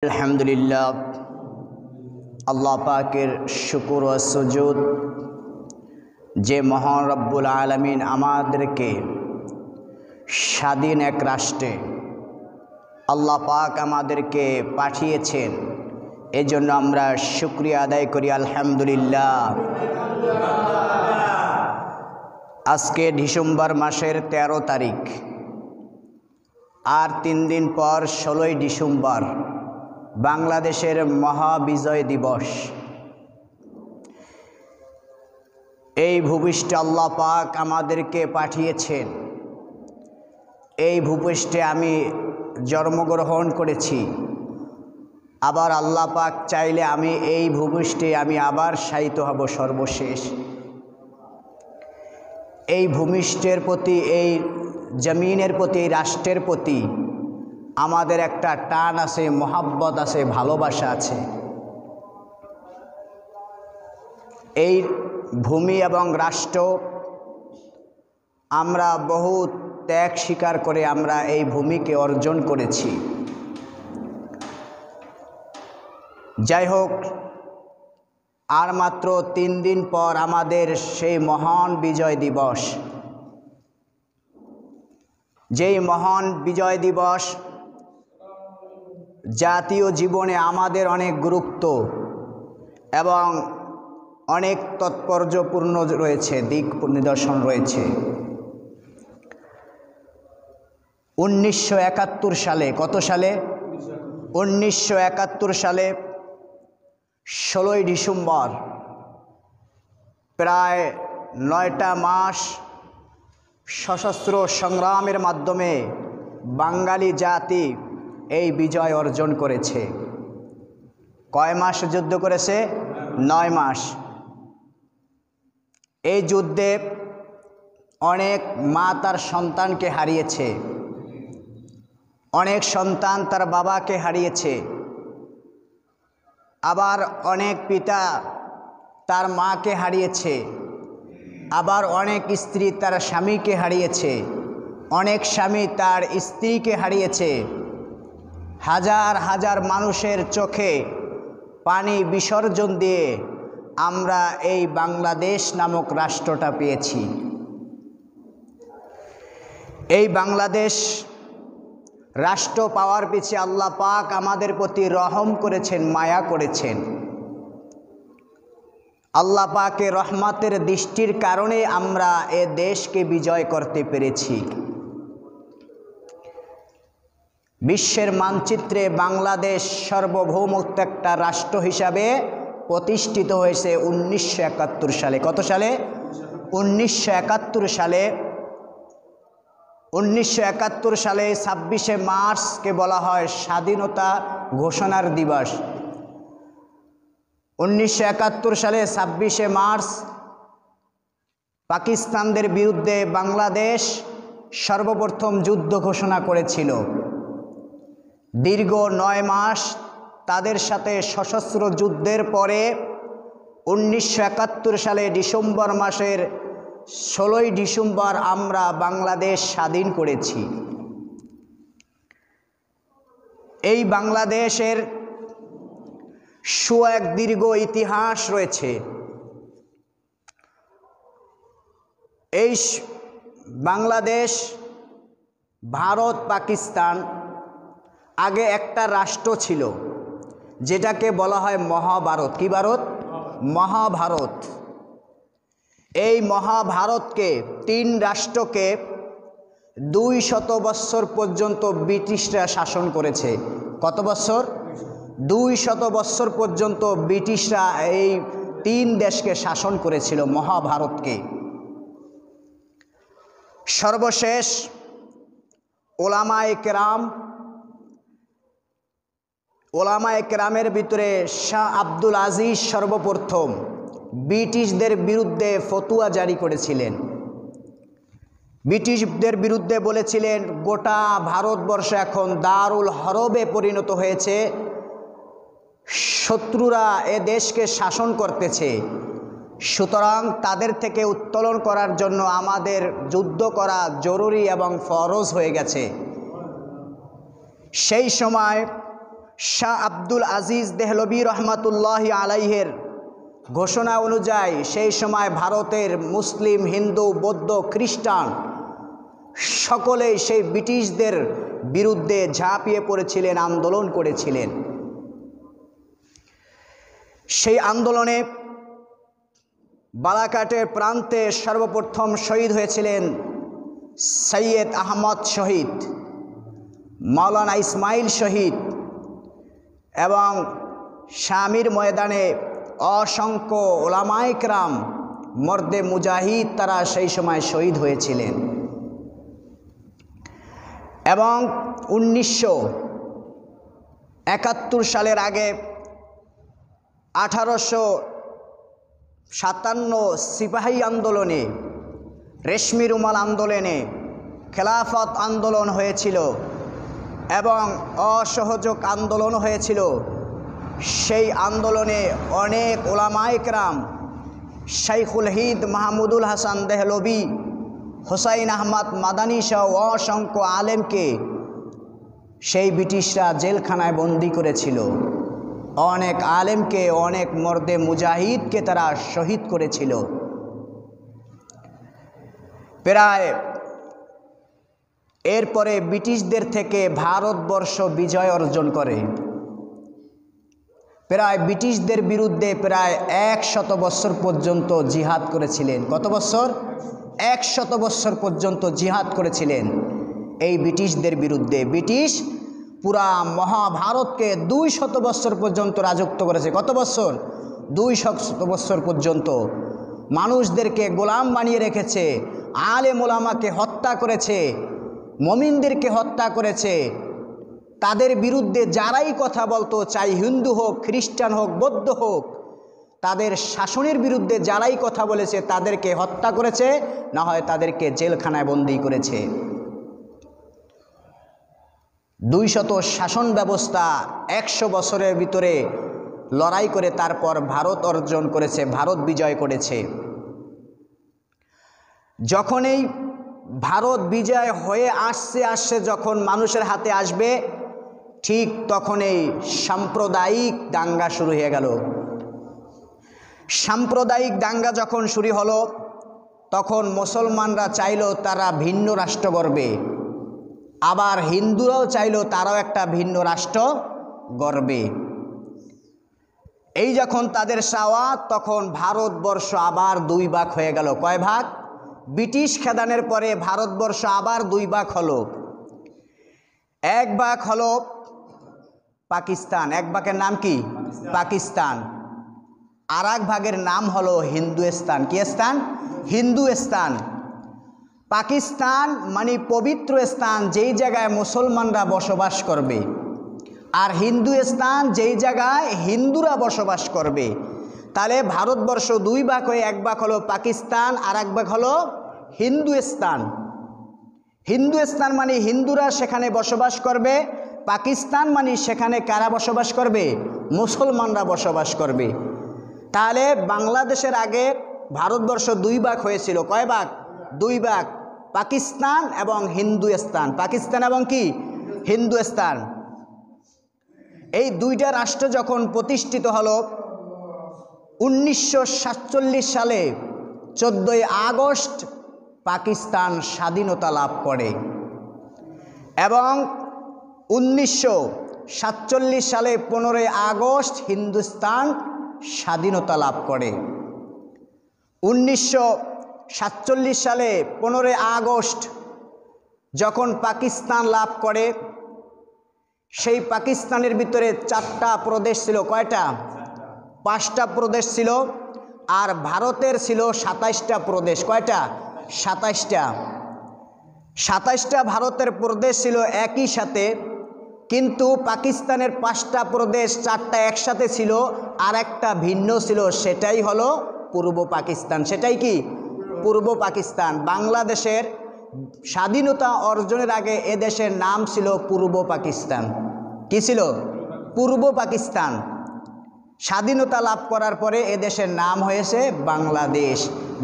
আলহামদুলিল্লাহ আল্লাহ পাকের শুকর ও সুজুদ যে মহান রব্বুল আলামিন আমাদেরকে স্বাধীন এক রাষ্ট্রে আল্লাহ পাক আমাদেরকে পাঠিয়েছেন, এজন্য আমরা শুকরিয়া আদায় করি আলহামদুলিল্লাহ। আজকে ডিসেম্বর মাসের 13 তারিখ, আর 3 দিন পর 16ই ডিসেম্বর বাংলাদেশের মহাবিজয় দিবস। এই ভূপৃষ্ঠে আল্লাহ পাক আমাদেরকে পাঠিয়েছেন। এই ভূপৃষ্ঠে আমি জন্মগ্রহণ করেছি, আবার আল্লাহ পাক চাইলে আমি এই ভূপৃষ্ঠে আমি আবার শায়িত হব সর্বশেষ। এই ভূমিষ্ঠের প্রতি, এই জমিনের প্রতি, এই রাষ্ট্রের প্রতি আমাদের একটা টান আছে, মহাব্বত আছে, ভালোবাসা আছে। এই ভূমি এবং রাষ্ট্র আমরা বহু ত্যাগ স্বীকার করে আমরা এই ভূমিকে অর্জন করেছি। যাই হোক, আর মাত্র 3 দিন পর আমাদের সেই মহান বিজয় দিবস। যেই মহান বিজয় দিবস জাতীয় জীবনে আমাদের অনেক গুরুত্ব এবং অনেক তাৎপর্যপূর্ণ রয়েছে, দিক নিদর্শন রয়েছে। 1971 সালে, কত সালে? 1971 সালে 16ই ডিসেম্বর, প্রায় 9টা মাস সশস্ত্র সংগ্রামের মাধ্যমে বাঙালি জাতি এই বিজয় অর্জন করেছে। কয় মাস যুদ্ধ করেছে? 9 মাস। এই যুদ্ধে অনেক মা তার সন্তানকে হারিয়েছে, অনেক সন্তান তার বাবাকে হারিয়েছে, আবার অনেক পিতা তার মাকে হারিয়েছে, আবার অনেক স্ত্রী তার স্বামীকে হারিয়েছে, অনেক স্বামী তার স্ত্রীকে হারিয়েছে। হাজার হাজার মানুষের চোখে পানি বিসর্জন দিয়ে আমরা এই বাংলাদেশ নামক রাষ্ট্রটা পেয়েছি। এই বাংলাদেশ রাষ্ট্র পাওয়ার পিছিয়ে আল্লাহ পাক আমাদের প্রতি রহম করেছেন, মায়া করেছেন। আল্লাহ পাকের রহমতের দৃষ্টির কারণে আমরা এ দেশকে বিজয় করতে পেরেছি। বিশ্বের মানচিত্রে বাংলাদেশ সার্বভৌমত্ব একটা রাষ্ট্র হিসাবে প্রতিষ্ঠিত হয়েছে 1971 সালে। কত সালে? 1971 সালে। 1971 সালে 26শে মার্চকে বলা হয় স্বাধীনতা ঘোষণার দিবস। 1971 সালে 26শে মার্চ পাকিস্তানদের বিরুদ্ধে বাংলাদেশ সর্বপ্রথম যুদ্ধ ঘোষণা করেছিল। দীর্ঘ 9 মাস তাদের সাথে সশস্ত্র যুদ্ধের পরে 1971 সালে ডিসেম্বর মাসের 16ই ডিসেম্বর আমরা বাংলাদেশ স্বাধীন করেছি। এই বাংলাদেশের এক দীর্ঘ ইতিহাস রয়েছে। এই বাংলাদেশ, ভারত, পাকিস্তান আগে একটা রাষ্ট্র ছিল, যেটাকে বলা হয় মহাভারত। কি ভারত? মহাভারত। এই মহাভারতকে, 3 রাষ্ট্রকে 200 বৎসর পর্যন্ত ব্রিটিশরা শাসন করেছে। কত বৎসর? 200 বৎসর পর্যন্ত ব্রিটিশরা এই 3 দেশকে শাসন করেছিল, মহাভারতকে। সর্বশেষ ওলামায়ে কেরামের ভিতরে শাহ আব্দুল আজিজ সর্বপ্রথম ব্রিটিশদের বিরুদ্ধে ফতোয়া জারি করেছিলেন। ব্রিটিশদের বিরুদ্ধে বলেছিলেন, গোটা ভারতবর্ষ এখন দারুল হরবে পরিণত হয়েছে, শত্রুরা এ দেশকে শাসন করতেছে, সুতরাং তাদের থেকে উত্তোলন করার জন্য আমাদের যুদ্ধ করা জরুরি এবং ফরজ হয়ে গেছে। সেই সময় শাহ আব্দুল আজিজ দেহলভী রহমাতুল্লাহি আলাইহের ঘোষণা অনুযায়ী সেই সময় ভারতের মুসলিম, হিন্দু, বৌদ্ধ, খ্রিস্টান সকলেই সেই ব্রিটিশদের বিরুদ্ধে ঝাঁপিয়ে পড়েছিলেন, আন্দোলন করেছিলেন। সেই আন্দোলনে বালাকাটের প্রান্তে সর্বপ্রথম শহীদ হয়েছিলেন সৈয়দ আহমদ শহীদ, মাওলানা ইসমাইল শহীদ, এবং শামির ময়দানে অসংখ্য ওলামায়ে কেরাম, মর্দে মুজাহিদ তারা সেই সময় শহীদ হয়েছিলেন। এবং 1971 সালের আগে 1857 সিপাহী আন্দোলনে, রেশমি রুমাল আন্দোলনে, খেলাফত আন্দোলন হয়েছিল এবং অসহযোগ আন্দোলন হয়েছিল। সেই আন্দোলনে অনেক ওলামায়ে কেরাম, শাইখুল হিন্দ মাহমুদুল হাসান দেহলভী, হুসাইন আহমদ মাদানী সহ অসংখ্য আলেমকে সেই ব্রিটিশরা জেলখানায় বন্দি করেছিল। অনেক আলেমকে, অনেক মর্দে মুজাহিদকে তারা শহীদ করেছিল। প্রায় এরপরে ব্রিটিশদের থেকে ভারতবর্ষ বিজয় অর্জন করে। প্রায় ব্রিটিশদের বিরুদ্ধে প্রায় 100 বছর পর্যন্ত জিহাদ করেছিলেন। কত বছর? 100 বছর পর্যন্ত জিহাদ করেছিলেন এই ব্রিটিশদের বিরুদ্ধে। ব্রিটিশ পুরা মহাভারতকে 200 বছর পর্যন্ত রাজত্ব করেছে। কত বছর? 200 বছর পর্যন্ত মানুষদেরকে গোলাম বানিয়ে রেখেছে, আলেম ওলামাকে হত্যা করেছে, মুমিনদেরকে হত্যা করেছে। তাদের বিরুদ্ধে যারাই কথা বলতো, চাই হিন্দু হোক, খ্রিস্টান হোক, বৌদ্ধ হোক, তাদের শাসনের বিরুদ্ধে যারাই কথা বলেছে তাদেরকে হত্যা করেছে, না হয় তাদেরকে জেলখানায় বন্দী করেছে। 200 শাসন ব্যবস্থা 100 বছরের ভিতরে লড়াই করে তারপর ভারত অর্জন করেছে, ভারত বিজয় করেছে। যখন এই ভারত বিজয় হয়ে আসছে যখন মানুষের হাতে আসবে, ঠিক তখন এই সাম্প্রদায়িক দাঙ্গা শুরু হয়ে গেল। সাম্প্রদায়িক দাঙ্গা যখন শুরু হলো, তখন মুসলমানরা চাইল তারা ভিন্ন রাষ্ট্র গড়বে, আবার হিন্দুরাও চাইল তারাও একটা ভিন্ন রাষ্ট্র গড়বে। এই যখন তাদের চাওয়া, তখন ভারতবর্ষ আবার 2 ভাগ হয়ে গেল। কয় ভাগ? ব্রিটিশ খেদানের পরে ভারতবর্ষ আবার 2 ভাগ হলো। এক ভাগ হলো পাকিস্তান, এক ভাগের নাম কি? পাকিস্তান। আর এক ভাগের নাম হলো হিন্দুস্তান। কি স্থান? হিন্দুস্তান। পাকিস্তান মানে পবিত্র স্থান, যেই জায়গায় মুসলমানরা বসবাস করবে, আর হিন্দুস্তান যেই জায়গায় হিন্দুরা বসবাস করবে। তাহলে ভারতবর্ষ 2 ভাগ হয়ে এক ভাগ হলো পাকিস্তান, আর এক ভাগ হলো হিন্দুস্তান। হিন্দুস্তান মানে হিন্দুরা সেখানে বসবাস করবে, পাকিস্তান মানে সেখানে কারা বসবাস করবে? মুসলমানরা বসবাস করবে। তাহলে বাংলাদেশের আগে ভারতবর্ষ 2 ভাগ হয়েছিল। কয় ভাগ? 2 ভাগ, পাকিস্তান এবং হিন্দুস্তান। পাকিস্তান এবং কি? হিন্দুস্তান। এই 2টা রাষ্ট্র যখন প্রতিষ্ঠিত হলো 1947 সালে 14ই আগস্ট পাকিস্তান স্বাধীনতা লাভ করে, এবং 1947 সালে 15ই আগস্ট হিন্দুস্তান স্বাধীনতা লাভ করে। 1947 সালে 15ই আগস্ট যখন পাকিস্তান লাভ করে, সেই পাকিস্তানের ভিতরে 4টা প্রদেশ ছিল। কয়টা? 5টা প্রদেশ ছিল। আর ভারতের ছিল 27টা প্রদেশ। কয়টা? 27টা। 27টা ভারতের প্রদেশ ছিল একই সাথে, কিন্তু পাকিস্তানের 5টা প্রদেশ 4টা একসাথে ছিল, আর একটা ভিন্ন ছিল, সেটাই হলো পূর্ব পাকিস্তান। সেটাই কি? পূর্ব পাকিস্তান। বাংলাদেশের স্বাধীনতা অর্জনের আগে এদেশের নাম ছিল পূর্ব পাকিস্তান। কি ছিল? পূর্ব পাকিস্তান। স্বাধীনতা লাভ করার পরে এদেশের নাম হয়েছে বাংলাদেশ।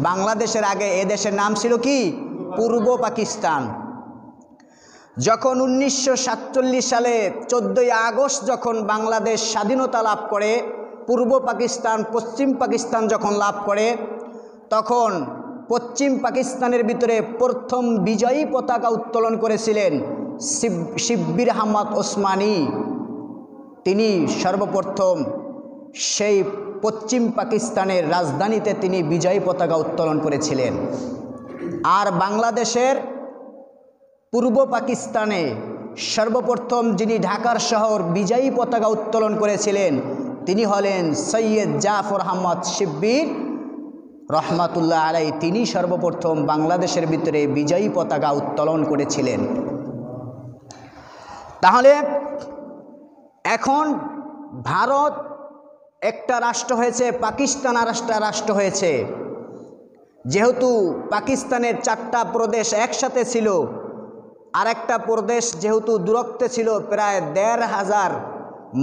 বাংলাদেশের আগে এদেশের নাম ছিল কি? পূর্ব পাকিস্তান। যখন 1947 সালে 14ই আগস্ট যখন বাংলাদেশ স্বাধীনতা লাভ করে, পূর্ব পাকিস্তান পশ্চিম পাকিস্তান যখন লাভ করে, তখন পশ্চিম পাকিস্তানের ভিতরে প্রথম বিজয়ী পতাকা উত্তোলন করেছিলেন শিব্বির আহমদ ওসমানী। তিনি সর্বপ্রথম সেই পশ্চিম পাকিস্তানের রাজধানীতে তিনি বিজয়ী পতাকা উত্তোলন করেছিলেন। আর বাংলাদেশের পূর্ব পাকিস্তানে সর্বপ্রথম যিনি ঢাকার শহর বিজয়ী পতাকা উত্তোলন করেছিলেন তিনি হলেন সৈয়দ জাফর আহমদ শিব্বির রহমাতুল্লাহ আলাই। তিনি সর্বপ্রথম বাংলাদেশের ভিতরে বিজয়ী পতাকা উত্তোলন করেছিলেন। তাহলে এখন ভারত একটা রাষ্ট্র হয়েছে, পাকিস্তান আর একটা রাষ্ট্র হয়েছে। যেহেতু পাকিস্তানের 4টা প্রদেশ একসাথে ছিল, আর একটা প্রদেশ যেহেতু দূরত্বে ছিল প্রায় 1500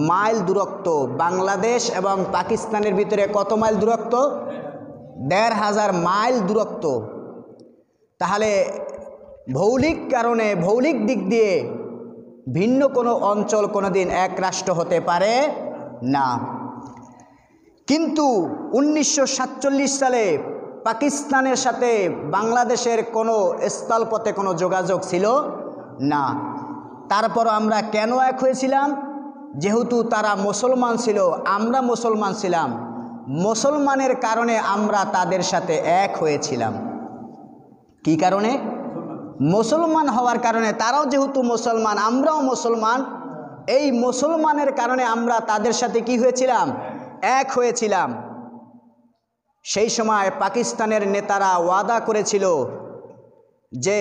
মাইল দূরত্ব, বাংলাদেশ এবং পাকিস্তানের ভিতরে কত মাইল দূরত্ব? 1500 মাইল দূরত্ব। তাহলে ভৌগোলিক কারণে, ভৌগোলিক দিক দিয়ে ভিন্ন কোনো অঞ্চল কোনোদিন এক রাষ্ট্র হতে পারে না। কিন্তু 1947 সালে পাকিস্তানের সাথে বাংলাদেশের কোনো স্থলপথে কোনো যোগাযোগ ছিল না। তারপর আমরা কেন এক হয়েছিলাম? যেহেতু তারা মুসলমান ছিল, আমরা মুসলমান ছিলাম, মুসলমানের কারণে আমরা তাদের সাথে এক হয়েছিলাম। কি কারণে? মুসলমান হওয়ার কারণে। তারাও যেহেতু মুসলমান, আমরাও মুসলমান, এই মুসলমানের কারণে আমরা তাদের সাথে কি হয়েছিলাম? এক হয়েছিলাম। সেই সময় পাকিস্তানের নেতারা ওয়াদা করেছিল যে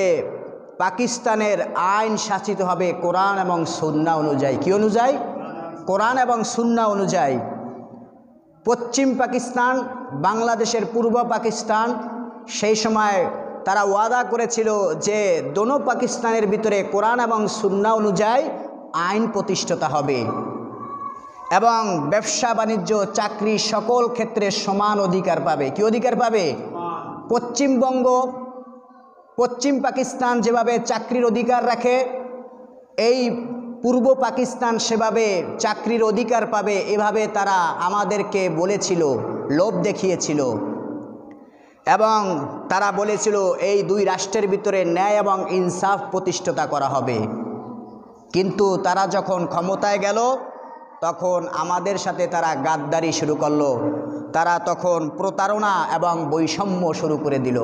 পাকিস্তানের আইন শাসিত হবে কোরআন এবং সুন্নাহ অনুযায়ী। কি অনুযায়ী? কোরআন এবং সুন্নাহ অনুযায়ী। পশ্চিম পাকিস্তান, বাংলাদেশের পূর্ব পাকিস্তান, সেই সময় তারা ওয়াদা করেছিল যে দোনো পাকিস্তানের ভিতরে কোরআন এবং সুন্নাহ অনুযায়ী আইন প্রতিষ্ঠিত হবে এবং ব্যবসা বাণিজ্য চাকরি সকল ক্ষেত্রে সমান অধিকার পাবে। কি অধিকার পাবে? পশ্চিমবঙ্গ, পশ্চিম পাকিস্তান যেভাবে চাকরির অধিকার রাখে, এই পূর্ব পাকিস্তান সেভাবে চাকরির অধিকার পাবে, এভাবে তারা আমাদেরকে বলেছিল, লোভ দেখিয়েছিল এবং তারা বলেছিল এই দুই রাষ্ট্রের ভিতরে ন্যায় এবং ইনসাফ প্রতিষ্ঠাতা করা হবে। কিন্তু তারা যখন ক্ষমতায় গেল তখন আমাদের সাথে তারা গাদ্দারি শুরু করলো। তারা তখন প্রতারণা এবং বৈষম্য শুরু করে দিল।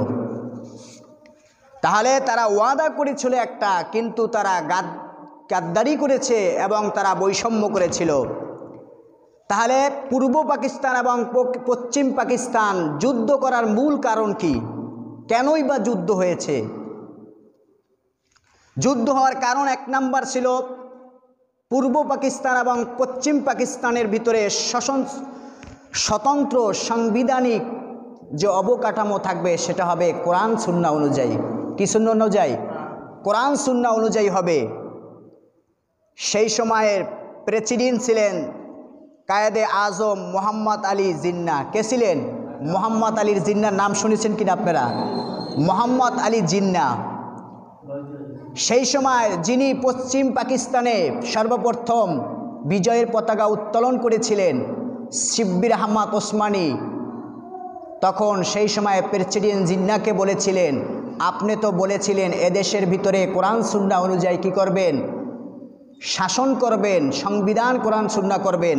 তাহলে তারা ওয়াদা করেছিল একটা, কিন্তু তারা গাদ্দারি করেছে এবং তারা বৈষম্য করেছিল। তাহলে পূর্ব পাকিস্তান এবং পশ্চিম পাকিস্তান যুদ্ধ করার মূল কারণ কি? কেনই বা যুদ্ধ হয়েছে? যুদ্ধ হওয়ার কারণ 1 নাম্বার ছিল পূর্ব পাকিস্তান এবং পশ্চিম পাকিস্তানের ভিতরে স্বতন্ত্র সাংবিধানিক যে অবকাঠামো থাকবে সেটা হবে কোরআন সুন্নাহ অনুযায়ী। কি সুন্নাহ অনুযায়ী? কোরআন সুন্নাহ অনুযায়ী হবে। সেই সময়ের প্রেসিডেন্ট ছিলেন কায়েদে আজম মোহাম্মদ আলী জিন্না। কে ছিলেন? মোহাম্মদ আলীর জিন্নার নাম শুনেছেন কিনা আপনারা? মোহাম্মদ আলী জিন্না সেই সময় যিনি পশ্চিম পাকিস্তানে সর্বপ্রথম বিজয়ের পতাকা উত্তোলন করেছিলেন, শিব্বির আহমদ ওসমানী, তখন সেই সময় প্রেসিডেন্ট জিন্নাকে বলেছিলেন আপনি তো বলেছিলেন এদেশের ভিতরে কোরআন সুন্নাহ অনুযায়ী কি করবেন? শাসন করবেন, সংবিধান কোরআন সুন্নাহ করবেন।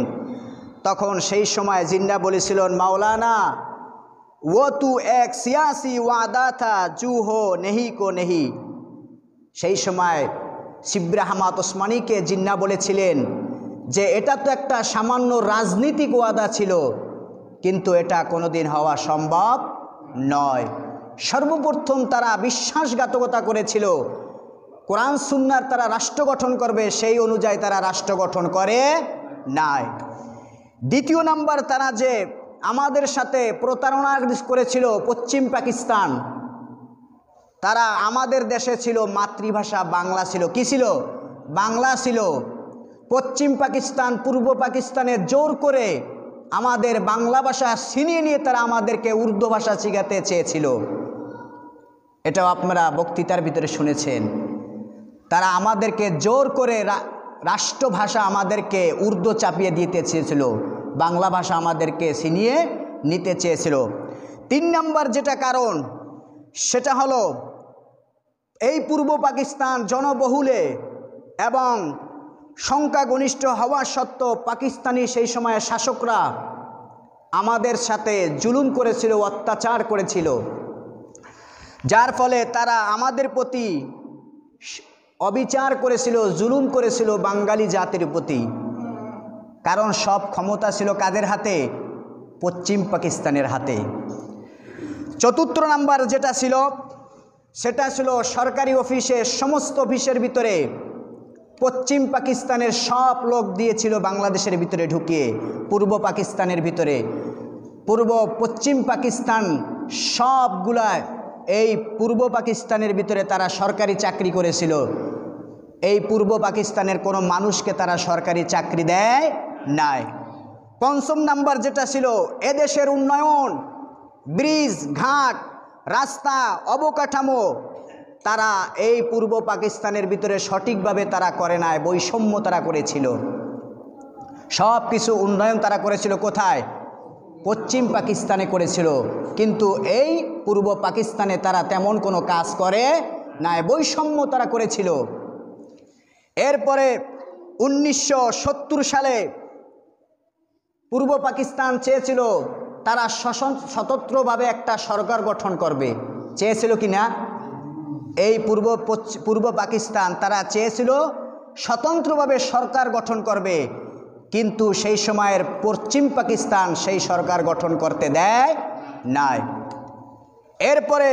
তখন সেই সময় জিন্না বলেছিলেন মাওলানা वो तू एक सियासी वादा था जू हो नहीं को नहीं। সেই সময় শিব্বির আহমদ ওসমানীকে জিন্না বলেছিলেন যে এটা তো একটা সামান্য রাজনীতিক ওয়াদা ছিল, কিন্তু এটা কোনোদিন হওয়া সম্ভব নয়। সর্বপ্রথম তারা বিশ্বাসঘাতকতা করেছিল, কোরআন সুন্নাহর তারা রাষ্ট্র গঠন করবে, সেই অনুযায়ী তারা রাষ্ট্র গঠন করে নাই। দ্বিতীয় নাম্বার, তারা যে আমাদের সাথে প্রতারণা করেছিল পশ্চিম পাকিস্তান, তারা আমাদের দেশে ছিল মাতৃভাষা বাংলা ছিল। কি ছিল? বাংলা ছিল। পশ্চিম পাকিস্তান পূর্ব পাকিস্তানে জোর করে আমাদের বাংলা ভাষা ছিনিয়ে নিয়ে তারা আমাদেরকে উর্দু ভাষা শেখাতে চেয়েছিল। এটাও আপনারা বক্তৃতার ভিতরে শুনেছেন। তারা আমাদেরকে জোর করে রাষ্ট্রভাষা আমাদেরকে উর্দু চাপিয়ে দিতে চেয়েছিল, বাংলা ভাষা আমাদেরকে ছিনিয়ে নিতে চেয়েছিল। 3 নম্বর যেটা কারণ সেটা হলো এই পূর্ব পাকিস্তান জনবহুলে এবং সংখ্যাগরিষ্ঠ হওয়া সত্ত্বেও পাকিস্তানি সেই সময়ের শাসকরা আমাদের সাথে জুলুম করেছিল, অত্যাচার করেছিল, যার ফলে তারা আমাদের প্রতি অবিচার করেছিল, জুলুম করেছিল বাঙালি জাতির প্রতি। কারণ সব ক্ষমতা ছিল কাদের হাতে? পশ্চিম পাকিস্তানের হাতে। 4 নাম্বার যেটা ছিল সেটা ছিল সরকারি অফিসে, সমস্ত অফিসের ভিতরে পশ্চিম পাকিস্তানের সব লোক দিয়েছিল বাংলাদেশের ভিতরে ঢুকিয়ে, পূর্ব পাকিস্তানের ভিতরে। পশ্চিম পাকিস্তান সবগুলা এই পূর্ব পাকিস্তানের ভিতরে তারা সরকারি চাকরি করেছিল। এই পূর্ব পাকিস্তানের কোনো মানুষকে তারা সরকারি চাকরি দেয় নাই। 5 নাম্বার যেটা ছিল এদেশের উন্নয়ন, ব্রিজ, ঘাট, রাস্তা, অবকাঠামো তারা এই পূর্ব পাকিস্তানের ভিতরে সঠিকভাবে তারা করে নাই, বৈষম্য তারা করেছিল। সব কিছু উন্নয়ন তারা করেছিল কোথায়? পশ্চিম পাকিস্তানে করেছিল, কিন্তু এই পূর্ব পাকিস্তানে তারা তেমন কোনো কাজ করে নাই, বৈষম্য তারা করেছিল। এরপরে 1970 সালে পূর্ব পাকিস্তান চেয়েছিল তারা স্বতন্ত্রভাবে একটা সরকার গঠন করবে, চেয়েছিল কি না? এই পূর্ব পাকিস্তান তারা চেয়েছিল স্বতন্ত্রভাবে সরকার গঠন করবে, কিন্তু সেই সময়ের পশ্চিম পাকিস্তান সেই সরকার গঠন করতে দেয় নাই। এরপরে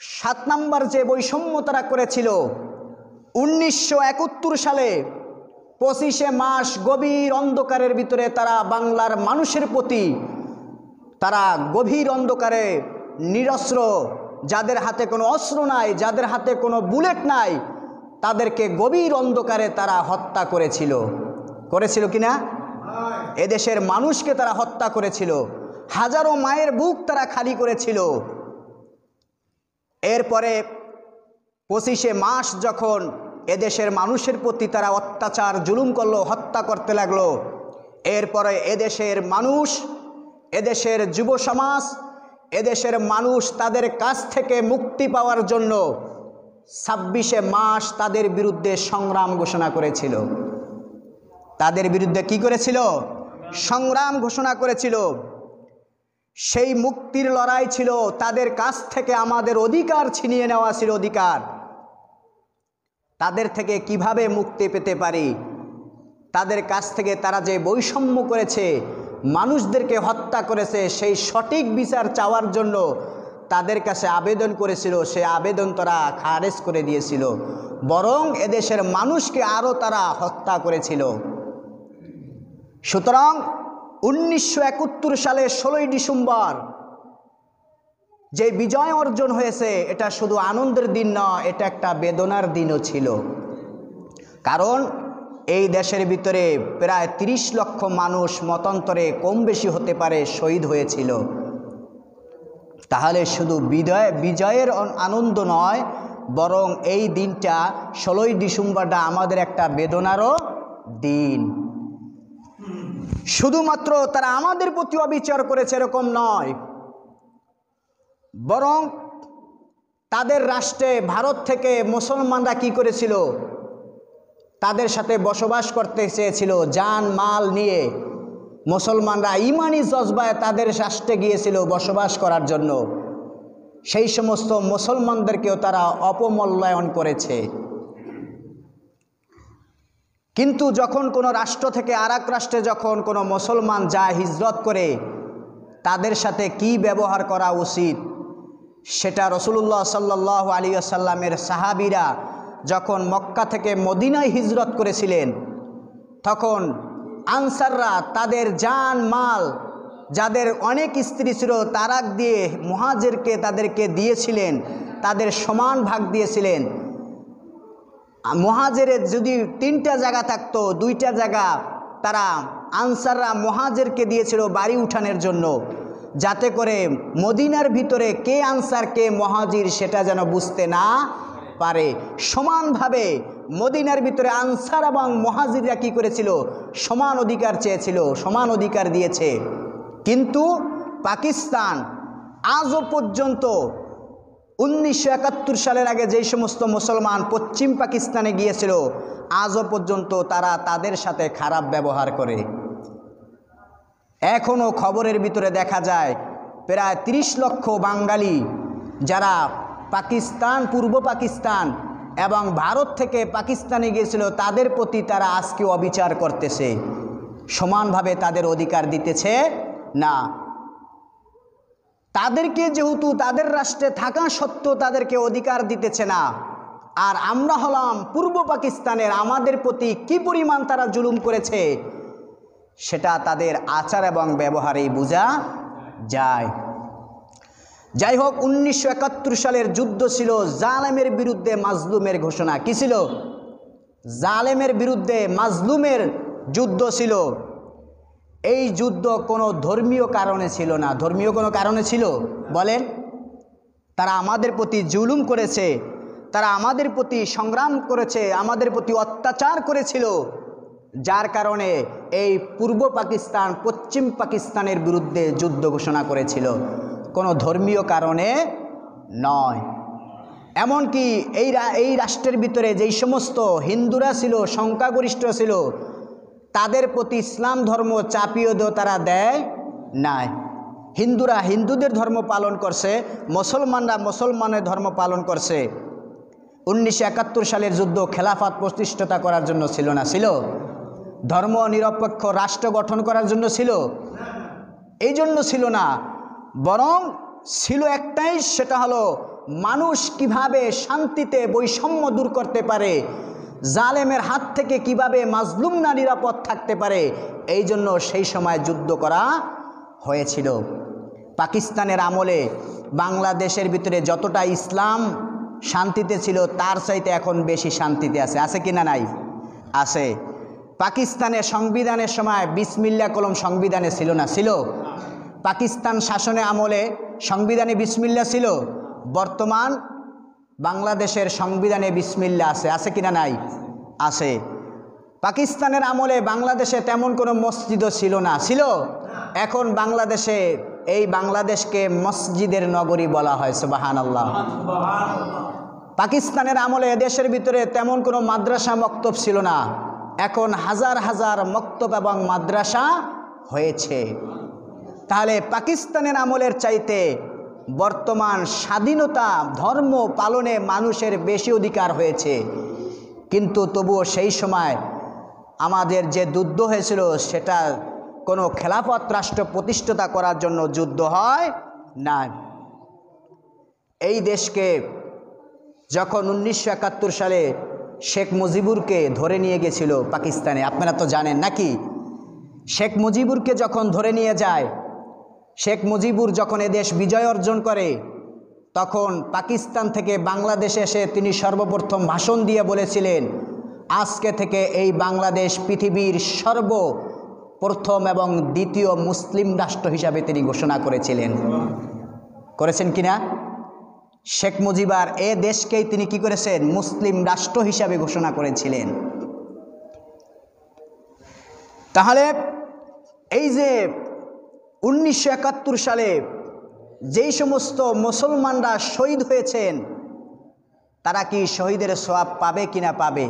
7 নম্বর যে বৈষম্য তারা করেছিল 1971 সালে 25শে মাস গভীর অন্ধকারের ভিতরে তারা বাংলার মানুষের প্রতি তারা গভীর অন্ধকারে নিরস্ত্র, যাদের হাতে কোনো অস্ত্র নাই, যাদের হাতে কোনো বুলেট নাই, তাদেরকে গভীর অন্ধকারে তারা হত্যা করেছিল কিনা? এদেশের মানুষকে তারা হত্যা করেছিল, হাজারো মায়ের বুক তারা খালি করেছিল। এরপরে 25শে মাস যখন এদেশের মানুষের প্রতি তারা অত্যাচার জুলুম করলো, হত্যা করতে লাগলো, এরপরে এদেশের মানুষ, এদেশের যুব সমাজ, এদেশের মানুষ তাদের কাছ থেকে মুক্তি পাওয়ার জন্য 26শে মাস তাদের বিরুদ্ধে সংগ্রাম ঘোষণা করেছিল। তাদের বিরুদ্ধে কি করেছিল? সংগ্রাম ঘোষণা করেছিল। সেই মুক্তির লড়াই ছিল, তাদের কাছ থেকে আমাদের অধিকার ছিনিয়ে নেওয়া ছিল, অধিকার। তাদের থেকে কিভাবে মুক্তি পেতে পারি? তাদের কাছ থেকে তারা যে বৈষম্য করেছে, মানুষদেরকে হত্যা করেছে, সেই সঠিক বিচার চাওয়ার জন্য তাদের কাছে আবেদন করেছিল। সে আবেদন তারা খারেজ করে দিয়েছিল, বরং এদেশের মানুষকে আরও তারা হত্যা করেছিল। সুতরাং 1971 সালে 16ই ডিসেম্বর যে বিজয় অর্জন হয়েছে, এটা শুধু আনন্দের দিন নয়, এটা একটা বেদনার দিনও ছিল। কারণ এই দেশের ভিতরে প্রায় 30 লক্ষ মানুষ, মতান্তরে কম বেশি হতে পারে, শহীদ হয়েছিল। তাহলে শুধু বিজয়ের আনন্দ নয়, বরং এই দিনটা 16ই ডিসেম্বরটা আমাদের একটা বেদনারও দিন। শুধুমাত্র তারা আমাদের প্রতি অবিচার করেছে এরকম নয়, বরং তাদের রাষ্ট্রে ভারত থেকে মুসলমানরা কি করেছিল? তাদের সাথে বসবাস করতে চেয়েছিল, জান মাল নিয়ে মুসলমানরা ইমানি জজবায় তাদের রাষ্ট্রে গিয়েছিল বসবাস করার জন্য। সেই সমস্ত মুসলমানদেরকেও তারা অপমূল্যায়ন করেছে। কিন্তু যখন কোনো রাষ্ট্র থেকে আরেক রাষ্ট্রে যখন কোনো মুসলমান যায়, হিজরত করে, তাদের সাথে কি ব্যবহার করা উচিত সেটা রাসূলুল্লাহ সাল্লাল্লাহু আলাইহি ওয়াসাল্লামের সাহাবীরা যখন মক্কা থেকে মদিনায় হিজরত করেছিলেন, তখন আনসাররা তাদের জান মাল, যাদের অনেক স্ত্রী ছিল, তারাক দিয়ে মুহাজিরকে তাদেরকে দিয়েছিলেন, তাদের সমান ভাগ দিয়েছিলেন। মুহাজিরের যদি 3টা জায়গা থাকতো, 2টা জায়গা তারা আনসাররা মুহাজিরকে দিয়েছিল বাড়ি উঠানোর জন্য, যাতে করে মদিনার ভিতরে কে আনসার কে মুহাজির সেটা যেন বুঝতে না পারে। সমানভাবে মদিনার ভিতরে আনসার এবং মুহাজিররা কি করেছিল? সমান অধিকার চেয়েছিল, সমান অধিকার দিয়েছে। কিন্তু পাকিস্তান আজও পর্যন্ত 1971 সালের আগে যেই সমস্ত মুসলমান পশ্চিম পাকিস্তানে গিয়েছিল আজও পর্যন্ত তারা তাদের সাথে খারাপ ব্যবহার করে। এখনও খবরের ভিতরে দেখা যায় প্রায় 30 লক্ষ বাঙালি যারা পাকিস্তান, পূর্ব পাকিস্তান এবং ভারত থেকে পাকিস্তানে গিয়েছিল তাদের প্রতি তারা আজকে অবিচার করতেছে, সমানভাবে তাদের অধিকার দিতেছে না। তাদেরকে যেহেতু তাদের রাষ্ট্রে থাকা সত্ত্বেও তাদেরকে অধিকার দিতেছে না, আর আমরা হলাম পূর্ব পাকিস্তানের, আমাদের প্রতি কি পরিমাণ তারা জুলুম করেছে সেটা তাদের আচার এবং ব্যবহারেই বোঝা যায়। যাই হোক, 1971 সালের যুদ্ধ ছিল জালেমের বিরুদ্ধে মাজলুমের ঘোষণা। কি ছিল? জালেমের বিরুদ্ধে মাজলুমের যুদ্ধ ছিল। এই যুদ্ধ কোনো ধর্মীয় কারণে ছিল না। ধর্মীয় কোনো কারণে ছিল? বলেন। তারা আমাদের প্রতি জুলুম করেছে, তারা আমাদের প্রতি সংগ্রাম করেছে, আমাদের প্রতি অত্যাচার করেছিল, যার কারণে এই পূর্ব পাকিস্তান পশ্চিম পাকিস্তানের বিরুদ্ধে যুদ্ধ ঘোষণা করেছিল, কোনো ধর্মীয় কারণে নয়। এমনকি এই রাষ্ট্রের ভিতরে যেই সমস্ত হিন্দুরা ছিল, সংখ্যাগরিষ্ঠ ছিল, তাদের প্রতি ইসলাম ধর্ম চাপিয়ে দেও তারা দেয় নাই। হিন্দুরা হিন্দুদের ধর্ম পালন করছে, মুসলমানরা মুসলমানের ধর্ম পালন করছে। 1971 সালের যুদ্ধ খেলাফত প্রতিষ্ঠাতা করার জন্য ছিল না? ছিল। ধর্ম নিরপেক্ষ রাষ্ট্র গঠন করার জন্য ছিল? এই জন্য ছিল না, বরং ছিল একটাই, সেটা হলো মানুষ কিভাবে শান্তিতে বৈষম্য দূর করতে পারে, জালেমের হাত থেকে কিভাবে মাজলুমরা নিরাপদ থাকতে পারে, এই জন্য সেই সময় যুদ্ধ করা হয়েছিল। পাকিস্তানের আমলে বাংলাদেশের ভিতরে যতটা ইসলাম শান্তিতে ছিল তার চাইতে এখন বেশি শান্তিতে আছে। আছে কি না? নাই? আছে। পাকিস্তানের সংবিধানের সময় বিসমিল্লাহ কলম সংবিধানে ছিল না? ছিল। পাকিস্তান শাসনে আমলে সংবিধানে বিসমিল্লাহ ছিল। বর্তমান বাংলাদেশের সংবিধানে বিসমিল্লাহ আছে। আছে কি না? নাই? আছে। পাকিস্তানের আমলে বাংলাদেশে তেমন কোনো মসজিদও ছিল না? ছিল। এখন বাংলাদেশে, এই বাংলাদেশকে মসজিদের নগরী বলা হয়। সুবহানাল্লাহ। পাকিস্তানের আমলে দেশের ভিতরে তেমন কোনো মাদ্রাসা মক্তব ছিল না, এখন হাজার হাজার মক্তব এবং মাদ্রাসা হয়েছে। তাহলে পাকিস্তানের আমলের চাইতে বর্তমান স্বাধীনতা ধর্ম পালনে মানুষের বেশি অধিকার হয়েছে। কিন্তু তবুও সেই সময় আমাদের যে যুদ্ধ হয়েছিল সেটা কোনো খেলাফত রাষ্ট্র প্রতিষ্ঠাতা করার জন্য যুদ্ধ হয় না। এই দেশকে যখন 1971 সালে শেখ মুজিবুরকে ধরে নিয়ে গেছিল পাকিস্তানে, আপনারা তো জানেন নাকি? শেখ মুজিবুরকে যখন ধরে নিয়ে যায়, শেখ মুজিবুর যখন এদেশ বিজয় অর্জন করে, তখন পাকিস্তান থেকে বাংলাদেশে এসে তিনি সর্বপ্রথম ভাষণ দিয়ে বলেছিলেন, আজকে থেকে এই বাংলাদেশ পৃথিবীর সর্বপ্রথম এবং দ্বিতীয় মুসলিম রাষ্ট্র হিসাবে তিনি ঘোষণা করেছিলেন। করেছেন কিনা? শেখ মুজিবার এ দেশকেই তিনি কি করেছেন? মুসলিম রাষ্ট্র হিসাবে ঘোষণা করেছিলেন। তাহলে এই যে 1971 সালে যেই সমস্ত মুসলমানরা শহীদ হয়েছেন, তারা কি শহীদের সওয়াব পাবে কিনা পাবে?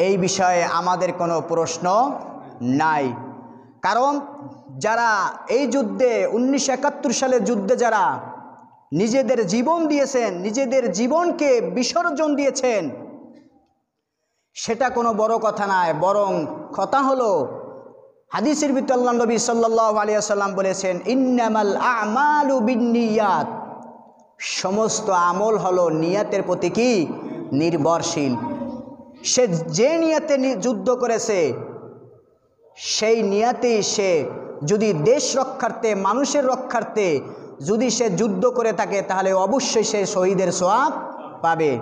এই বিষয়ে আমাদের কোনো প্রশ্ন নাই। কারণ যারা এই যুদ্ধে 1971 সালের যুদ্ধে যারা নিজেদের জীবন দিয়েছেন, নিজেদের জীবনকে বিসর্জন দিয়েছেন, সেটা কোনো বড় কথা নয়, বরং কথা হলো হাদিসের ভিতরে আল্লাহ নবী সাল্লাল্লাহু আলাইহি ওয়াসাল্লাম বলেছেন, ইন্নামাল আমালু বিন্নিয়াত, সমস্ত আমল হলো নিয়তের প্রতি কি নির্ভরশীল। সে যে নিয়তে যুদ্ধ করেছে সেই নিয়তেই সে যদি দেশ রক্ষার্থে মানুষের রক্ষার্থে যদি সে যুদ্ধ করে থাকে তাহলে অবশ্যই সে শহীদের সওয়াব পাবে।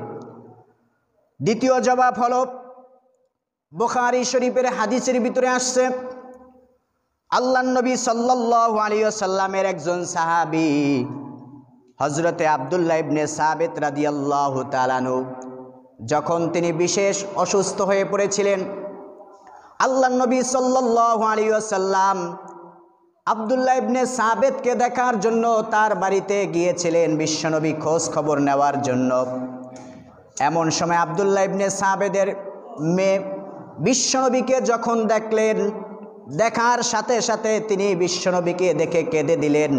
দ্বিতীয় জবাব হলো বুখারী শরীফের হাদিসের ভিতরে আসছে, আল্লাহর নবী সাল্লাল্লাহু আলাইহি ওয়াসাল্লামের একজন সাহাবী হযরতে আব্দুল্লাহ ইবনে সাবিত রাদিয়াল্লাহু তাআলা আনহু যখন তিনি বিশেষ অসুস্থ হয়ে পড়েছিলেন, আল্লাহর নবী সাল্লাল্লাহু আলাইহি ওয়াসাল্লাম আব্দুল্লাহ ইবনে সাবিতকে দেখার জন্য তার বাড়িতে গিয়েছিলেন বিশ্বনবী খোঁজ খবর নেওয়ার জন্য। এমন সময় আব্দুল্লাহ ইবনে সাবিতের মেয়ে বিশ্বনবীকে যখন দেখলেন, দেখার সাথে সাথে তিনি বিশ্বনবীকে দেখে কেঁদে দিলেন।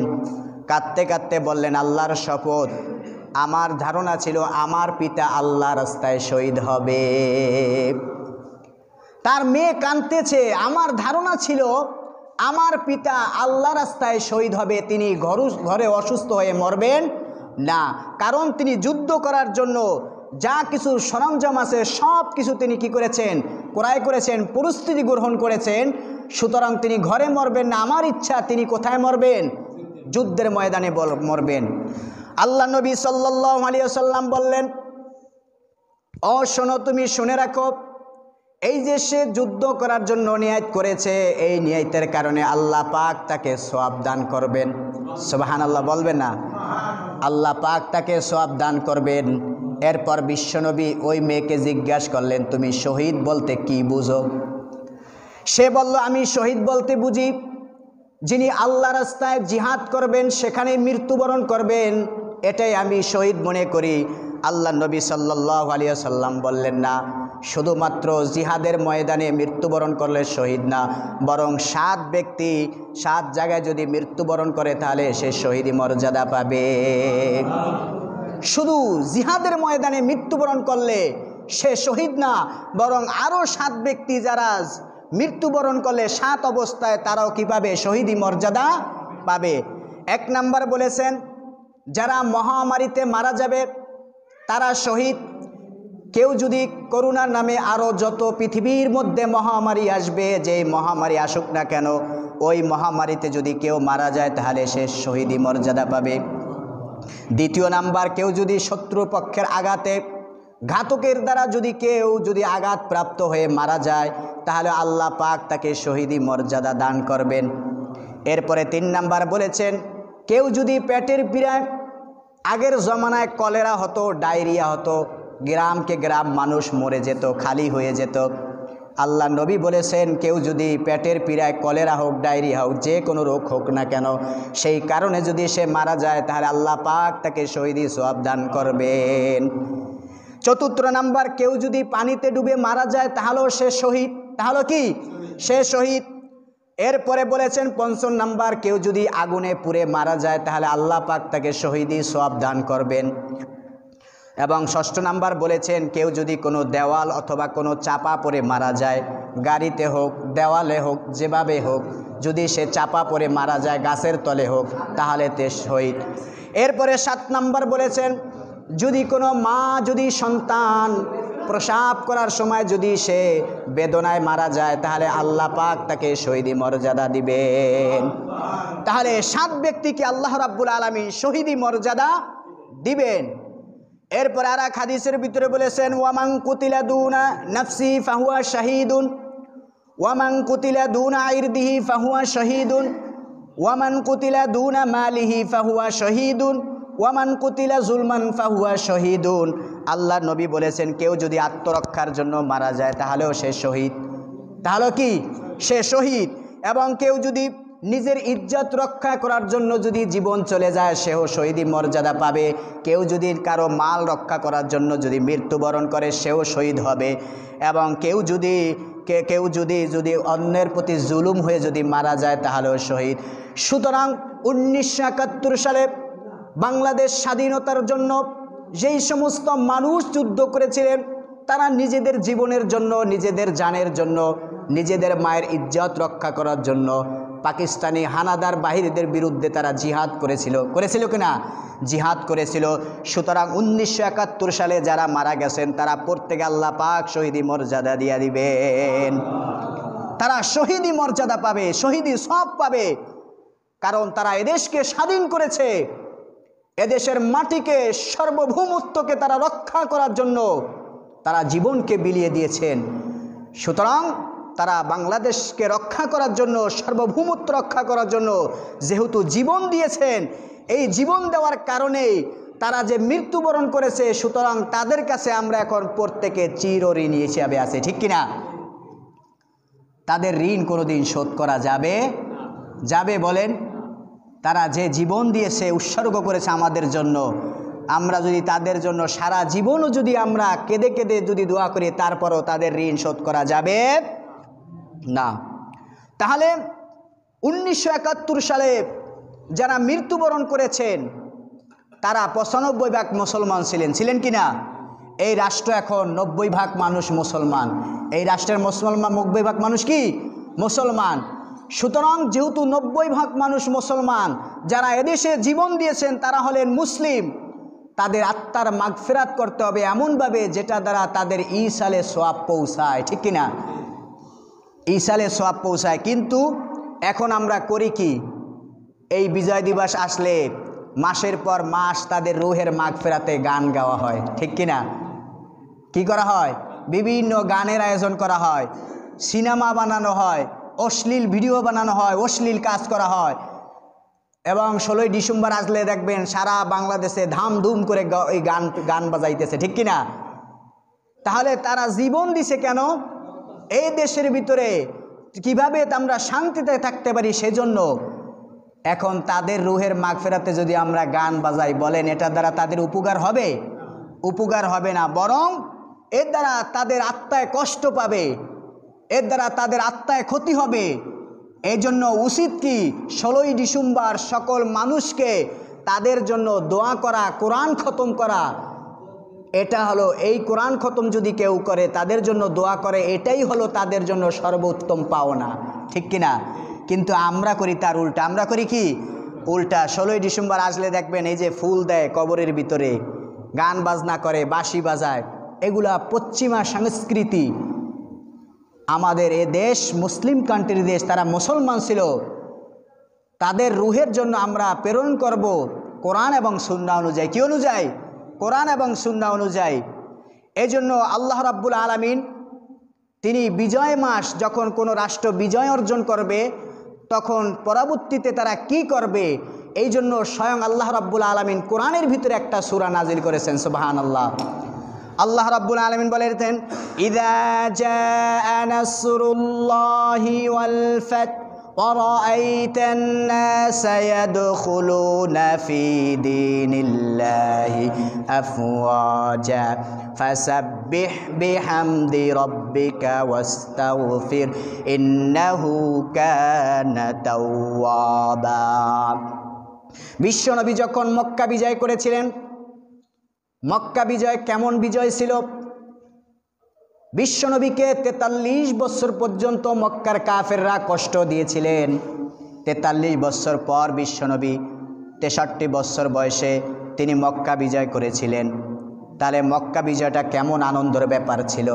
কাঁদতে কাঁদতে বললেন, আল্লাহর শপথ, আমার ধারণা ছিল আমার পিতা আল্লাহ রাস্তায় শহীদ হবে। তার মেয়ে কাঁদতেছে, আমার ধারণা ছিল আমার পিতা আল্লাহ রাস্তায় শহীদ হবে, তিনি ঘরে অসুস্থ হয়ে মরবেন না। কারণ তিনি যুদ্ধ করার জন্য যা কিছু সরঞ্জাম আছে সব কিছু তিনি কি করেছেন, ক্রয় করেছেন, প্রস্তুতি গ্রহণ করেছেন। সুতরাং তিনি ঘরে মরবেন না, আমার ইচ্ছা তিনি কোথায় মরবেন, যুদ্ধের ময়দানে মরবেন। আল্লাহ নবী সাল্লাল্লাহু আলাইহি ওয়াসাল্লাম বললেন, ও শোনো, তুমি শুনে রাখো, এই যে সে যুদ্ধ করার জন্য নিয়ত করেছে, এই নিয়তের কারণে আল্লাহ পাক তাকে সওয়াব দান করবেন। সুবহানাল্লাহ বলবেন না? আল্লাহ পাক তাকে সওয়াব দান করবেন। এরপর বিশ্বনবী ওই মেয়েকে জিজ্ঞাসা করলেন, তুমি শহীদ বলতে কি বুঝো? সে বলল, আমি শহীদ বলতে বুঝি যিনি আল্লাহ রাস্তায় জিহাদ করবেন, সেখানে মৃত্যুবরণ করবেন, এটাই আমি শহীদ মনে করি। আল্লাহ নবী সাল্লাল্লাহু আলাইহি ওয়াসাল্লাম বললেন, না, শুধুমাত্র জিহাদের ময়দানে মৃত্যুবরণ করলে শহীদ না, বরং 7 ব্যক্তি 7 জায়গায় যদি মৃত্যুবরণ করে তাহলে সে শহীদি মর্যাদা পাবে। শুধু জিহাদের ময়দানে মৃত্যুবরণ করলে সে শহীদ না, বরং আরও 7 ব্যক্তি যারা মৃত্যুবরণ করলে 7 অবস্থায় তারাও কি পাবে, শহীদি মর্যাদা পাবে। 1 নাম্বার বলেছেন, যারা মহামারীতে মারা যাবে তারা শহীদ। কেউ যদি করোনার নামে আরও যত পৃথিবীর মধ্যে মহামারী আসবে, যেই মহামারী আসুক না কেন, ওই মহামারীতে যদি কেউ মারা যায় তাহলে সে শহীদি মর্যাদা পাবে। 2 নাম্বার, কেউ যদি শত্রুপক্ষের আঘাতে, ঘাতকের দ্বারা কেউ যদি আঘাতপ্রাপ্ত হয়ে মারা যায় তাহলে আল্লাহ পাক তাকে শহীদি মর্যাদা দান করবেন। এরপরে 3 নাম্বার বলেছেন, কেউ যদি পেটের পীড়ায়, আগের জমানায় কলেরা হতো, ডায়রিয়া হতো, গ্রামকে গ্রাম মানুষ মরে যেত, খালি হয়ে যেত। আল্লাহ নবী বলেছেন, কেউ যদি পেটের পীড়ায়, কলেরা হোক, ডায়রিয়া হোক, যে কোনো রোগ হোক না কেন, সেই কারণে যদি সে মারা যায় তাহলে আল্লাহ পাক তাকে শহীদি সওয়াব দান করবেন। 4 নাম্বার, কেউ যদি পানিতে ডুবে মারা যায় তাহলেও সে শহীদ, তাহলে কি সে শহীদ। এরপরে বলেছেন 5 নাম্বার, কেউ যদি আগুনে পুড়ে মারা যায় তাহলে আল্লাহ পাক তাকে শহীদি সওয়াব দান করবেন। এবং 6 নাম্বার বলেছেন, কেউ যদি কোনো দেওয়াল অথবা কোনো চাপা পড়ে মারা যায়, গাড়িতে হোক, দেওয়ালে হোক, যেভাবে হোক, যদি সে চাপা পড়ে মারা যায়, গাছের তলে হোক, তাহলে তে শহীদ। এরপরে 7 নাম্বার বলেছেন, যদি কোনো মা যদি সন্তান প্রসাব করার সময় যদি সে বেদনায় মারা যায় তাহলে আল্লাহ পাক তাকে শহীদি মর্যাদা দিবেন। তাহলে 7 ব্যক্তিকে আল্লাহ রাব্বুল আলামিন শহীদি মর্যাদা দিবেন। এরপর আর এক হাদিসের ভিতরে বলেছেন, ওয়ামান কুতিলা দুনা নাফসি ফাহুয়া শাহীদুন, ওয়ামান কুতিলা দুনা ইরদিহি ফাহুয়া শহীদুন, ওয়ামান কুতিলা দুনা মালিহি ফাহুয়া শহীদুন, ওয়ামান কুতিলা জুলমান ফাহুয়া শহীদুন। আল্লাহ নবী বলেছেন, কেউ যদি আত্মরক্ষার জন্য মারা যায় তাহলেও সে শহীদ, তাহলে কি সে শহীদ। এবং কেউ যদি নিজের ইজ্জত রক্ষা করার জন্য যদি জীবন চলে যায় সেও শহীদি মর্যাদা পাবে। কেউ যদি কারো মাল রক্ষা করার জন্য যদি মৃত্যুবরণ করে সেও শহীদ হবে। এবং কেউ যদি অন্যের প্রতি জুলুম হয়ে যদি মারা যায় তাহলেও শহীদ। সুতরাং 1971 সালে বাংলাদেশ স্বাধীনতার জন্য যেই সমস্ত মানুষ যুদ্ধ করেছিলেন তারা নিজেদের জীবনের জন্য, নিজেদের জানের জন্য, নিজেদের মায়ের ইজ্জত রক্ষা করার জন্য পাকিস্তানি হানাদার বাহিনীদের বিরুদ্ধে তারা জিহাদ করেছিল কিনা? জিহাদ করেছিল। সুতরাং 1971 সালে যারা মারা গেছেন তারা প্রত্যেকে আল্লাহ পাক শহীদি মর্যাদা দিয়ে দিবেন। তারা শহীদি মর্যাদা পাবে, শহীদি সওয়াব পাবে, কারণ তারা এদেশকে স্বাধীন করেছে, এদেশের মাটিকে, সার্বভৌমত্বকে তারা রক্ষা করার জন্য তারা জীবনকে বিলিয়ে দিয়েছেন। সুতরাং তারা বাংলাদেশকে রক্ষা করার জন্য, সার্বভৌমত্ব রক্ষা করার জন্য যেহেতু জীবন দিয়েছেন, এই জীবন দেওয়ার কারণেই তারা যে মৃত্যুবরণ করেছে, সুতরাং তাদের কাছে আমরা এখন প্রত্যেকে চিরঋণী হিসাবে আছি, ঠিক কিনা? তাদের ঋণ কোনোদিন শোধ করা যাবে বলেন? তারা যে জীবন দিয়েছে, উৎসর্গ করেছে আমাদের জন্য, আমরা যদি তাদের জন্য সারা জীবনও যদি আমরা কেঁদে কেঁদে যদি দোয়া করি, তারপরও তাদের ঋণ শোধ করা যাবে না। তাহলে 1971 সালে যারা মৃত্যুবরণ করেছেন তারা 95% মুসলমান ছিলেন কি না? এই রাষ্ট্র এখন 90% মানুষ মুসলমান। এই রাষ্ট্রের মুসলমান 90% মানুষ কি মুসলমান। সুতরাং যেহেতু 90% মানুষ মুসলমান, যারা এদেশে জীবন দিয়েছেন তারা হলেন মুসলিম, তাদের আত্মার মাগফিরাত করতে হবে এমনভাবে যেটা দ্বারা তাদের ইসালে সওয়াব পৌঁছায়, ঠিক কিনা? ইসালে সওয়াব পৌঁছায়। কিন্তু এখন আমরা করি কি? এই বিজয় দিবস আসলে মাসের পর মাস তাদের রুহের মাগফিরাতে গান গাওয়া হয়, ঠিক কিনা? কি করা হয়? বিভিন্ন গানের আয়োজন করা হয়, সিনেমা বানানো হয়, অশ্লীল ভিডিও বানানো হয়, অশ্লীল কাজ করা হয়। এবং 16ই ডিসেম্বর আসলে দেখবেন সারা বাংলাদেশে ধামধুম করে এই গান বাজাইতেছে, ঠিক কিনা? তাহলে তারা জীবন দিছে কেন? এই দেশের ভিতরে কিভাবে আমরা শান্তিতে থাকতে পারি, সেজন্য। এখন তাদের রুহের মাগফিরাতে যদি আমরা গান বাজাই, বলেন এটা দ্বারা তাদের উপকার হবে? উপকার হবে না, বরং এর দ্বারা তাদের আত্মায় কষ্ট পাবে, এর দ্বারা তাদের আত্মায় ক্ষতি হবে। এই জন্য উচিত কি 16ই ডিসেম্বর সকল মানুষকে তাদের জন্য দোয়া করা, কোরআন খতম করা। এটা হলো, এই কোরআন খতম যদি কেউ করে, তাদের জন্য দোয়া করে, এটাই হলো তাদের জন্য সর্বোত্তম পাওনা, ঠিক কিনা? কিন্তু আমরা করি তার উল্টা। আমরা করি কি? উল্টা। 16ই ডিসেম্বর আসলে দেখবেন এই যে ফুল দেয় কবরের ভিতরে, গান বাজনা করে, বাঁশি বাজায়, এগুলা পশ্চিমা সংস্কৃতি। আমাদের এ দেশ মুসলিম কান্ট্রির দেশ, তারা মুসলমান ছিল, তাদের রুহের জন্য আমরা প্রেরণ করব কোরআন এবং সুন্নাহ অনুযায়ী। কি অনুযায়ী? কোরআন এবং সুন্নাহ অনুযায়ী। এই জন্য আল্লাহ রাব্বুল আলামিন তিনি বিজয় মাস, যখন কোনো রাষ্ট্র বিজয় অর্জন করবে, তখন পরবর্তীতে তারা কি করবে, এই জন্য স্বয়ং আল্লাহ রাব্বুল আলামিন কোরআনের ভিতরে একটা সূরা নাজিল করেছেন। সুবহানাল্লাহ। আল্লাহ রাব্বুল আলামিন বলেছেন, ইযা জাআ নাসরুল্লাহি ওয়াল ফাত ওয়া রাআইতান নাসা ইয়াদখুলুনা ফি দীনিল্লাহি আফওয়াজা ফাসাব্বিহ বিহামদি রাব্বিকা ওয়াস্তাগফির ইন্নাহু কানা তাওয়াবা। বিশ্বনবী যখন মক্কা বিজয় করেছিলেন, মক্কা বিজয় কেমন বিজয় ছিল? বিশ্বনবীকে 43 বছর পর্যন্ত মক্কার কাফেররা কষ্ট দিয়েছিলেন। 43 বছর পর বিশ্বনবী 63 বছর বয়সে তিনি মক্কা বিজয় করেছিলেন। তাহলে মক্কা বিজয়টা কেমন আনন্দের ব্যাপার ছিল।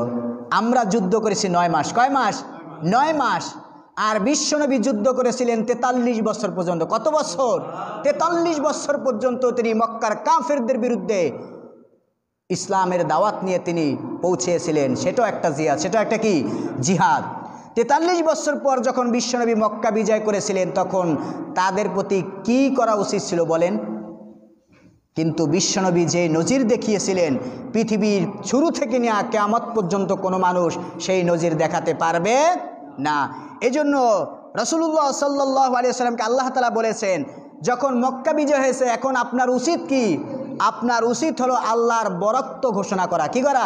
আমরা যুদ্ধ করেছি 9 মাস। কয় মাস? 9 মাস। আর বিশ্বনবী যুদ্ধ করেছিলেন 43 বছর পর্যন্ত। কত বছর? 43 বছর পর্যন্ত তিনি মক্কার কাফেরদের বিরুদ্ধে ইসলামের দাওয়াত নিয়ে তিনি পৌঁছেছিলেন। সেটাও একটা জিহাদ, সেটা একটা কি? জিহাদ। 43 বছর পর যখন বিশ্বনবী মক্কা বিজয় করেছিলেন, তখন তাদের প্রতি কি করা উচিত ছিল বলেন? কিন্তু বিশ্বনবী যে নজির দেখিয়েছিলেন, পৃথিবীর শুরু থেকে নিয়ে কিয়ামত পর্যন্ত কোনো মানুষ সেই নজির দেখাতে পারবে না। এজন্য রাসূলুল্লাহ সাল্লাল্লাহু আলাইহি ওয়াসাল্লামকে আল্লাহ তাআলা বলেছেন, যখন মক্কা বিজয় হয়েছে, এখন আপনার উচিত কি? আপনার উচিত হলো আল্লাহর বরত্ব ঘোষণা করা। কি করা?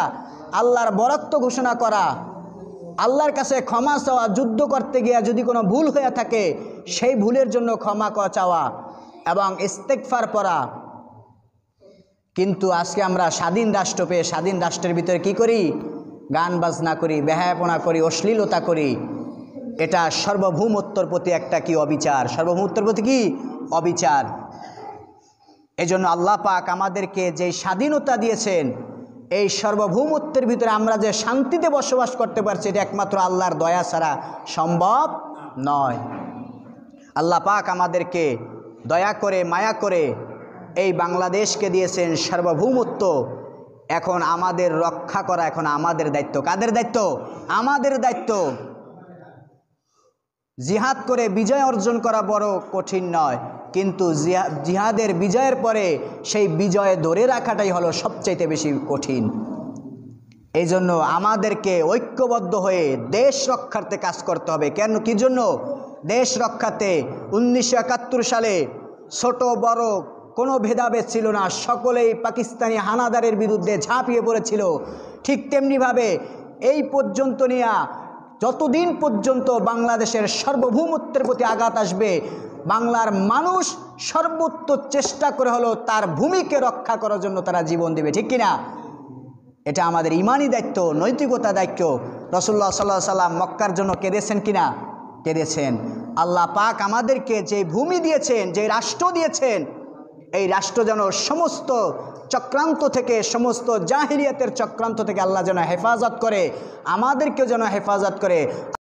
আল্লাহর বরত্ব ঘোষণা করা, আল্লাহর কাছে ক্ষমা চাওয়া। যুদ্ধ করতে গিয়ে যদি কোনো ভুল হয়ে থাকে, সেই ভুলের জন্য ক্ষমা চাওয়া এবং ইস্তেগফার পড়া। কিন্তু আজকে আমরা স্বাধীন রাষ্ট্র পেয়ে স্বাধীন রাষ্ট্রের ভিতরে কি করি? গান বাজনা করি, বেহায়াপনা করি, অশ্লীলতা করি। এটা সার্বভৌমত্বর প্রতি একটা কি? অবিচার। সার্বভৌমত্বর প্রতি কি? অবিচার। এজন্য আল্লাহ পাক আমাদেরকে যে স্বাধীনতা দিয়েছেন, এই সার্বভৌমত্বের ভিতরে আমরা যে শান্তিতে বসবাস করতে পারছি, এটা একমাত্র আল্লাহর দয়া ছাড়া সম্ভব নয়। আল্লাহ পাক আমাদেরকে দয়া করে, মায়া করে এই বাংলাদেশকে দিয়েছেন সার্বভৌমত্ব। এখন আমাদের রক্ষা করা এখন আমাদের দায়িত্ব। কাদের দায়িত্ব? আমাদের দায়িত্ব। জিহাদ করে বিজয় অর্জন করা বড় কঠিন নয়, কিন্তু জিহাদের বিজয়ের পরে সেই বিজয় ধরে রাখাটাই হলো সবচাইতে বেশি কঠিন। এই জন্য আমাদেরকে ঐক্যবদ্ধ হয়ে দেশ রক্ষার্থে কাজ করতে হবে। কেন, কি জন্য? দেশ রক্ষাতে 1971 সালে ছোট বড় কোনো ভেদাভেদ ছিল না, সকলেই পাকিস্তানি হানাদারের বিরুদ্ধে ঝাঁপিয়ে পড়েছিল। ঠিক তেমনিভাবে এই পর্যন্ত নিয়ে যতদিন পর্যন্ত বাংলাদেশের সার্বভৌমত্বের প্রতি আঘাত আসবে, বাংলার মানুষ সর্বোচ্চ চেষ্টা করে হলো তার ভূমিকে রক্ষা করার জন্য তারা জীবন দেবে, ঠিক কিনা? এটা আমাদের ইমানি দায়িত্ব, নৈতিকতা দায়িত্ব। রাসূলুল্লাহ সাল্লাল্লাহু আলাইহি সাল্লাম মক্কার জন্য কেঁদেছেন কিনা? কেঁদেছেন। আল্লাহ পাক আমাদেরকে যে ভূমি দিয়েছেন, যে রাষ্ট্র দিয়েছেন, এই রাষ্ট্র যেন সমস্ত চক্রান্ত থেকে, সমস্ত জাহিলিয়াতের চক্রান্ত থেকে আল্লাহ যেন হেফাজত করে, আমাদেরকেও যেন হেফাজত করে।